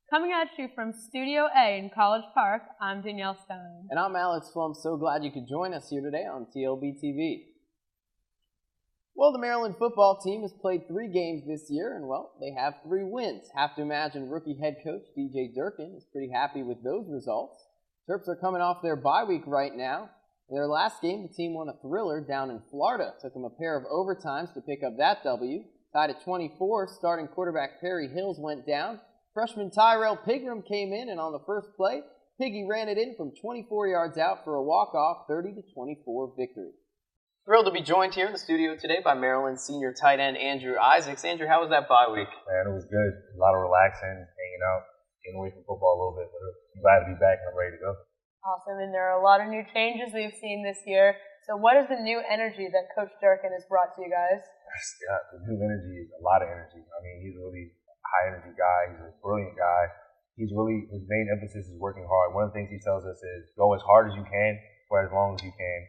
Coming at you from Studio A in College Park, I'm Danielle Stein. And I'm Alex Flum. So glad you could join us here today on TLBTV. Well, the Maryland football team has played 3 games this year, and, well, they have 3 wins. Have to imagine rookie head coach DJ Durkin is pretty happy with those results. Terps are coming off their bye week right now. In their last game, the team won a thriller down in Florida. Took them a pair of overtimes to pick up that W. Tied at 24, starting quarterback Perry Hills went down. Freshman Tyrell Pigram came in, and on the first play, Piggy ran it in from 24 yards out for a walk-off 30-24 victory. Thrilled to be joined here in the studio today by Maryland senior tight end Andrew Isaacs. Andrew, how was that bye week? Man, it was good. A lot of relaxing, hanging out, getting away from football a little bit. But I'm glad to be back and I'm ready to go. Awesome, and there are a lot of new changes we've seen this year. So what is the new energy that Coach Durkin has brought to you guys? Yeah, the new energy is a lot of energy. I mean, he's a really high energy guy. He's a brilliant guy. His main emphasis is working hard. One of the things he tells us is go as hard as you can for as long as you can,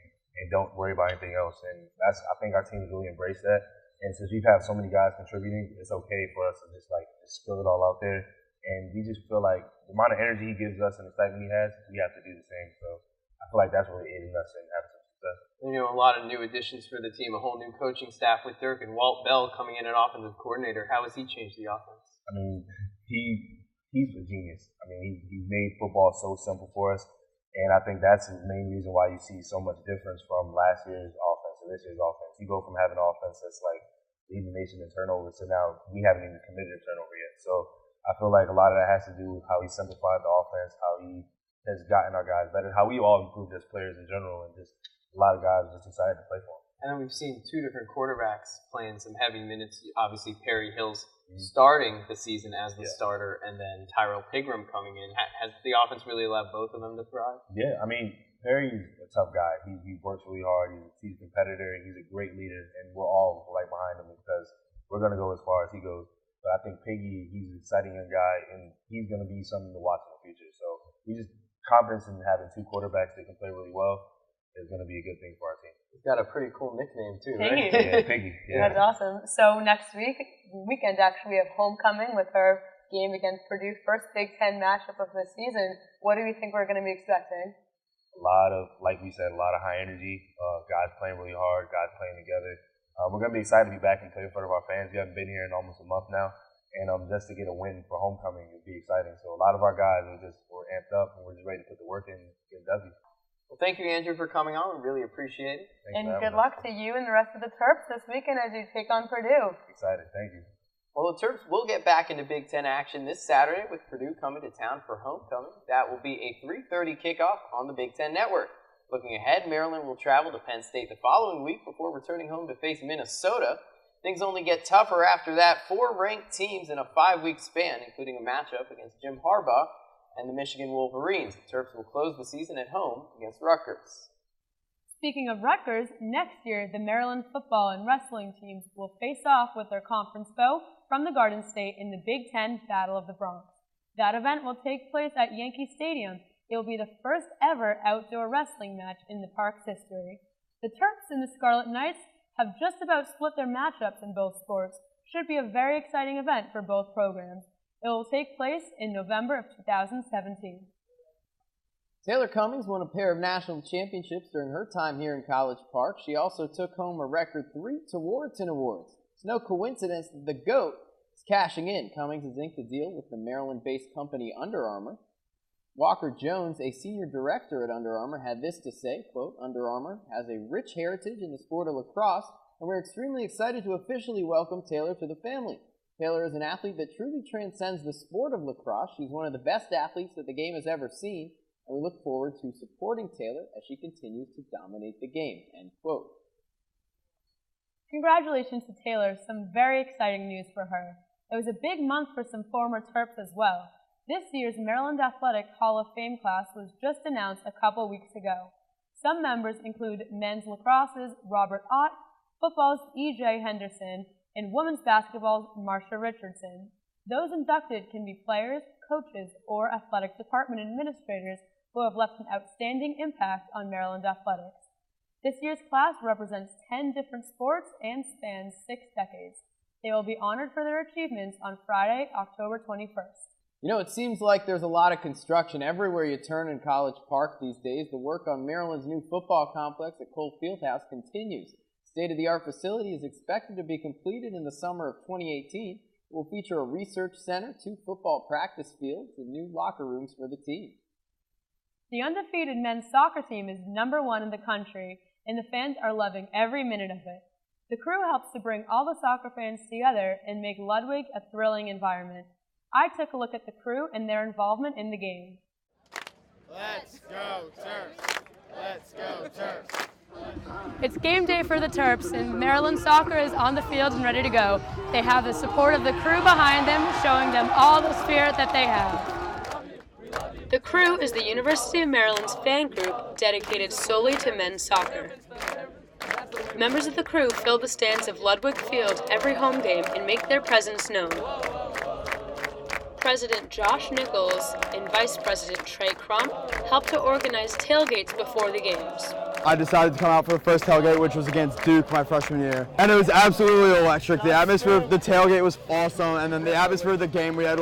and don't worry about anything else. And I think our team has really embraced that. And since we've had so many guys contributing, it's okay for us to just spill it all out there. And we just feel like the amount of energy he gives us and excitement he has, we have to do the same. So I feel like that's really aiding us in having some success. You know, a lot of new additions for the team, a whole new coaching staff with Dirk and Walt Bell coming in an offensive coordinator. How has he changed the offense? I mean, he's a genius. I mean, he made football so simple for us. And I think that's the main reason why you see so much difference from last year's offense to this year's offense. You go from having an offense that's leading the nation in turnovers to now we haven't even committed a turnover yet. So I feel like a lot of that has to do with how he simplified the offense, how he has gotten our guys better, how we all improved as players in general, and just a lot of guys are just excited to play for him. And then we've seen 2 different quarterbacks playing some heavy minutes. Obviously, Perry Hills starting the season as the starter, and then Tyrell Pigram coming in. Has the offense really allowed both of them to thrive? Yeah, I mean, Perry's a tough guy. He works really hard. He's a competitor. He's a great leader, and we're all behind him because we're going to go as far as he goes. But I think Piggy, he's an exciting young guy, and he's going to be something to watch in the future. So we just confidence in having 2 quarterbacks that can play really well is going to be a good thing for our team. He's got a pretty cool nickname too, Piggy. right? Yeah, Piggy. Yeah. That's awesome. So next weekend actually, we have homecoming with our game against Purdue, first Big Ten matchup of the season. What do you think we're going to be expecting? A lot of, like we said, a lot of high energy. Guys playing really hard, guys playing together. We're going to be excited to be back and play in front of our fans. We haven't been here in almost a month now. And just to get a win for homecoming would be exciting. So a lot of our guys we're amped up and we're just ready to put the work in and get a W. Well, thank you, Andrew, for coming on. We really appreciate it. Thanks and good luck to you and the rest of the Terps this weekend as you take on Purdue. Excited. Thank you. Well, the Terps will get back into Big Ten action this Saturday with Purdue coming to town for homecoming. That will be a 3:30 kickoff on the Big Ten Network. Looking ahead, Maryland will travel to Penn State the following week before returning home to face Minnesota. Things only get tougher after that. 4 ranked teams in a 5-week span, including a matchup against Jim Harbaugh and the Michigan Wolverines. The Terps will close the season at home against Rutgers. Speaking of Rutgers, next year the Maryland football and wrestling teams will face off with their conference foe from the Garden State in the Big Ten Battle of the Bronx. That event will take place at Yankee Stadium. It will be the first ever outdoor wrestling match in the park's history. The Terps and the Scarlet Knights have just about split their matchups in both sports. Should be a very exciting event for both programs. It will take place in November of 2017. Taylor Cummings won a pair of national championships during her time here in College Park. She also took home a record 3 Tewaaraton Awards. It's no coincidence that the GOAT is cashing in. Cummings has inked a deal with the Maryland-based company Under Armour. Walker Jones, a senior director at Under Armour, had this to say, quote, "Under Armour has a rich heritage in the sport of lacrosse, and we're extremely excited to officially welcome Taylor to the family. Taylor is an athlete that truly transcends the sport of lacrosse. She's one of the best athletes that the game has ever seen, and we look forward to supporting Taylor as she continues to dominate the game," end quote. Congratulations to Taylor. Some very exciting news for her. It was a big month for some former Terps as well. This year's Maryland Athletic Hall of Fame class was just announced a couple weeks ago. Some members include men's lacrosse's Robert Ott, football's E.J. Henderson, and women's basketball's Marsha Richardson. Those inducted can be players, coaches, or athletic department administrators who have left an outstanding impact on Maryland athletics. This year's class represents 10 different sports and spans 6 decades. They will be honored for their achievements on Friday, October 21st. You know, it seems like there's a lot of construction everywhere you turn in College Park these days. The work on Maryland's new football complex at Cole Fieldhouse continues. State-of-the-art facility is expected to be completed in the summer of 2018. It will feature a research center, 2 football practice fields, and new locker rooms for the team. The undefeated men's soccer team is #1 in the country, and the fans are loving every minute of it. The crew helps to bring all the soccer fans together and make Ludwig a thrilling environment. I took a look at the crew and their involvement in the game. Let's go Terps! Let's go Terps! It's game day for the Terps, and Maryland soccer is on the field and ready to go. They have the support of the crew behind them, showing them all the spirit that they have. The crew is the University of Maryland's fan group dedicated solely to men's soccer. Members of the crew fill the stands of Ludwig Field every home game and make their presence known. President Josh Nichols and Vice President Trey Crump helped to organize tailgates before the games. I decided to come out for the first tailgate, which was against Duke my freshman year. And it was absolutely electric. The atmosphere of the tailgate was awesome, and then the atmosphere of the game, we had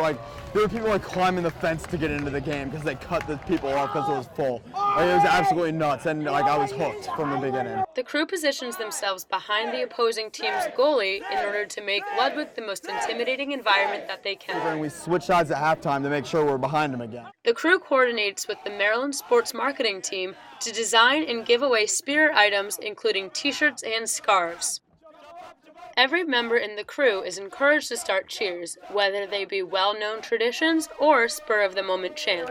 there were people climbing the fence to get into the game because they cut the people off because it was full. It was absolutely nuts, and I was hooked from the beginning. The crew positions themselves behind the opposing team's goalie in order to make Ludwig the most intimidating environment that they can. And we switch sides at halftime to make sure we're behind them again. The crew coordinates with the Maryland sports marketing team to design and give away spirit items, including t-shirts and scarves. Every member in the crew is encouraged to start cheers, whether they be well-known traditions or spur-of-the-moment chants.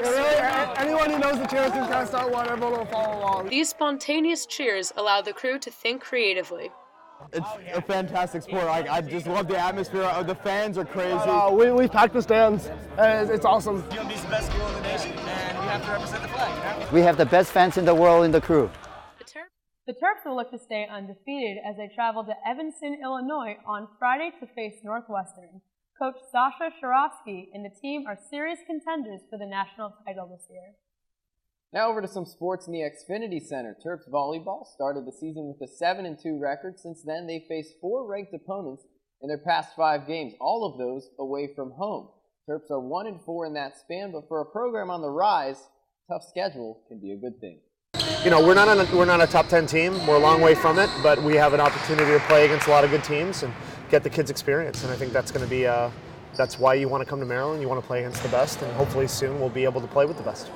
Anyone who knows the cheers can kind of start one, everyone will follow along. These spontaneous cheers allow the crew to think creatively. It's a fantastic sport. I just love the atmosphere. The fans are crazy. We packed the stands. It's awesome. UMB's the best school in the nation, and we have to represent the flag. We have the best fans in the world in the crew. The Terps will look to stay undefeated as they travel to Evanston, Illinois on Friday to face Northwestern. Coach Sasha Sharofsky and the team are serious contenders for the national title this year. Now over to some sports in the Xfinity Center. Terps volleyball started the season with a 7-2 record. Since then, they faced 4 ranked opponents in their past 5 games, all of those away from home. Terps are 1-4 in that span, but for a program on the rise, tough schedule can be a good thing. You know, we're not a top 10 team. We're a long way from it, but we have an opportunity to play against a lot of good teams and get the kids experience. And I think that's going to be that's why you want to come to Maryland. You want to play against the best, and hopefully soon we'll be able to play with the best.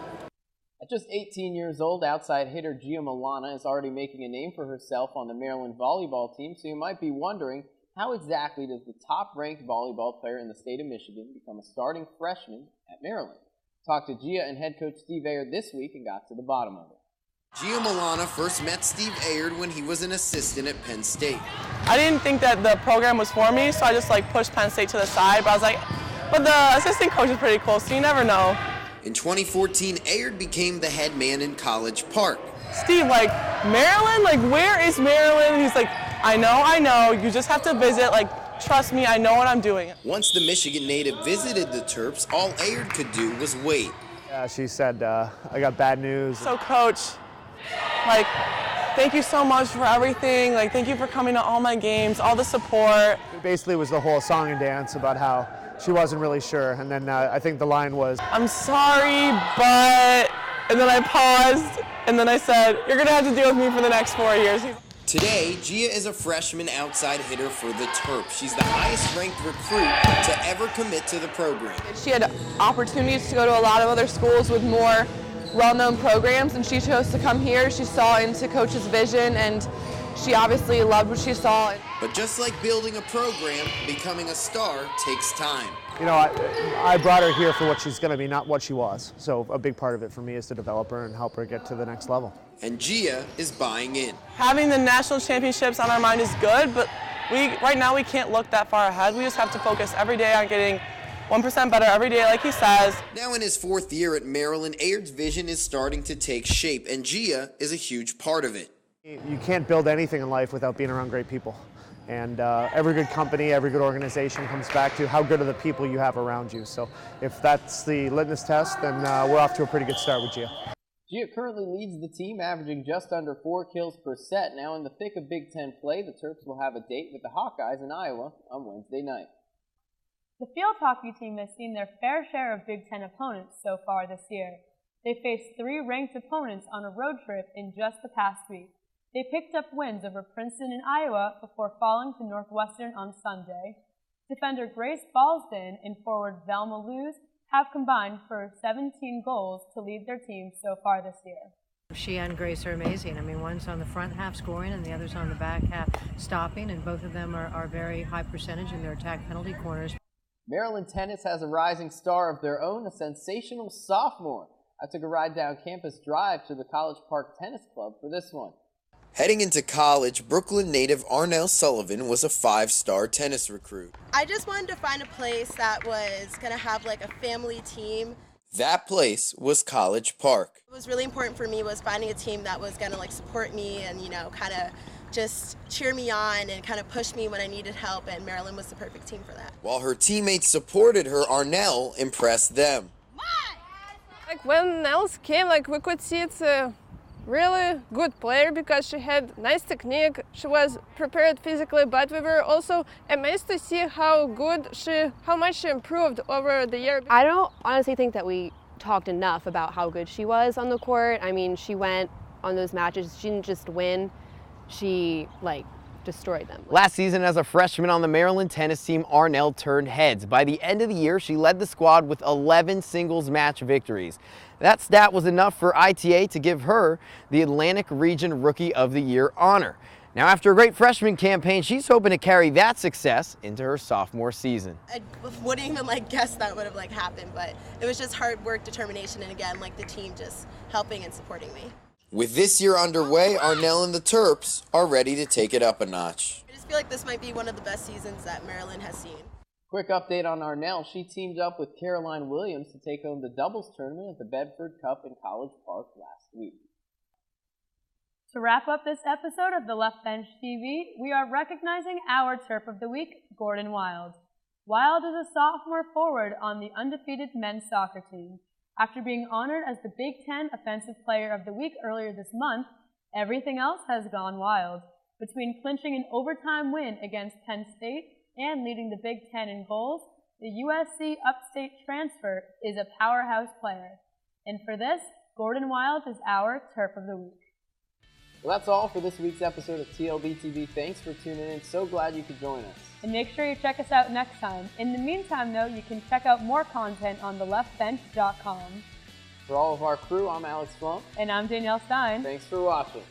At just 18 years old, outside hitter Gia Milana is already making a name for herself on the Maryland volleyball team, so you might be wondering, how exactly does the top-ranked volleyball player in the state of Michigan become a starting freshman at Maryland? Talked to Gia and head coach Steve Ayard this week and got to the bottom of it. Gia Milana first met Steve Ayard when he was an assistant at Penn State. I didn't think that the program was for me, so I just pushed Penn State to the side, but I was like, but the assistant coach is pretty cool, so you never know. In 2014, Ayard became the head man in College Park. Steve, Maryland? Where is Maryland? He's like, I know, you just have to visit, trust me, I know what I'm doing. Once the Michigan native visited the Terps, all Ayard could do was wait. Yeah, she said, I got bad news. So coach, thank you so much for everything. Thank you for coming to all my games, all the support. Basically, it was the whole song and dance about how she wasn't really sure. And then I think the line was, I'm sorry, but, and then I paused, and then I said, you're going to have to deal with me for the next 4 years. Today, Gia is a freshman outside hitter for the Terps. She's the highest-ranked recruit to ever commit to the program. She had opportunities to go to a lot of other schools with more well-known programs, and she chose to come here. She saw into Coach's vision, and she obviously loved what she saw. But just like building a program, becoming a star takes time. You know, I brought her here for what she's going to be, not what she was. So a big part of it for me is to develop her and help her get to the next level. And Gia is buying in. Having the national championships on our mind is good, but right now we can't look that far ahead. We just have to focus every day on getting 1% better every day, like he says. Now in his 4th year at Maryland, Ayard's vision is starting to take shape, and Gia is a huge part of it. You can't build anything in life without being around great people. And every good company, every good organization comes back to how good are the people you have around you. So if that's the litmus test, then we're off to a pretty good start with Gia. Gia currently leads the team, averaging just under 4 kills per set. Now in the thick of Big Ten play, the Terps will have a date with the Hawkeyes in Iowa on Wednesday night. The field hockey team has seen their fair share of Big Ten opponents so far this year. They faced 3 ranked opponents on a road trip in just the past week. They picked up wins over Princeton and Iowa before falling to Northwestern on Sunday. Defender Grace Ballston and forward Velma Luz have combined for 17 goals to lead their team so far this year. She and Grace are amazing. I mean, one's on the front half scoring and the other's on the back half stopping, and both of them are very high percentage in their attack penalty corners. Maryland tennis has a rising star of their own, a sensational sophomore. I took a ride down Campus Drive to the College Park Tennis Club for this one. Heading into college, Brooklyn native Arnell Sullivan was a 5-star tennis recruit. I just wanted to find a place that was going to have like a family team. That place was College Park. What was really important for me was finding a team that was going to like support me and, you know, kind of just cheer me on and kind of push me when I needed help, and Maryland was the perfect team for that. While her teammates supported her, Arnell impressed them. Like when Nels came, like we could see it's a really good player because she had nice technique. She was prepared physically, but we were also amazed to see how much she improved over the year. I don't honestly think that we talked enough about how good she was on the court. I mean, she went on those matches. She didn't just win. She destroyed them. Last season as a freshman on the Maryland tennis team, Arnell turned heads. By the end of the year, she led the squad with 11 singles match victories. That stat was enough for ITA to give her the Atlantic Region Rookie of the Year honor. Now, after a great freshman campaign, she's hoping to carry that success into her sophomore season. I wouldn't even guess that would have happened, but it was just hard work, determination, and again, the team just helping and supporting me. With this year underway, Arnell and the Terps are ready to take it up a notch. I just feel like this might be one of the best seasons that Maryland has seen. Quick update on Arnell. She teamed up with Caroline Williams to take home the doubles tournament at the Bedford Cup in College Park last week. To wrap up this episode of the Left Bench TV, we are recognizing our Terp of the Week, Gordon Wild. Wild is a sophomore forward on the undefeated men's soccer team. After being honored as the Big Ten Offensive Player of the Week earlier this month, everything else has gone wild. Between clinching an overtime win against Penn State and leading the Big Ten in goals, the USC upstate transfer is a powerhouse player. And for this, Gordon Wild is our Terp of the Week. Well, that's all for this week's episode of TLBTV. Thanks for tuning in. So glad you could join us. And make sure you check us out next time. In the meantime, though, you can check out more content on theleftbench.com. For all of our crew, I'm Alex Flump. And I'm Danielle Stein. Thanks for watching.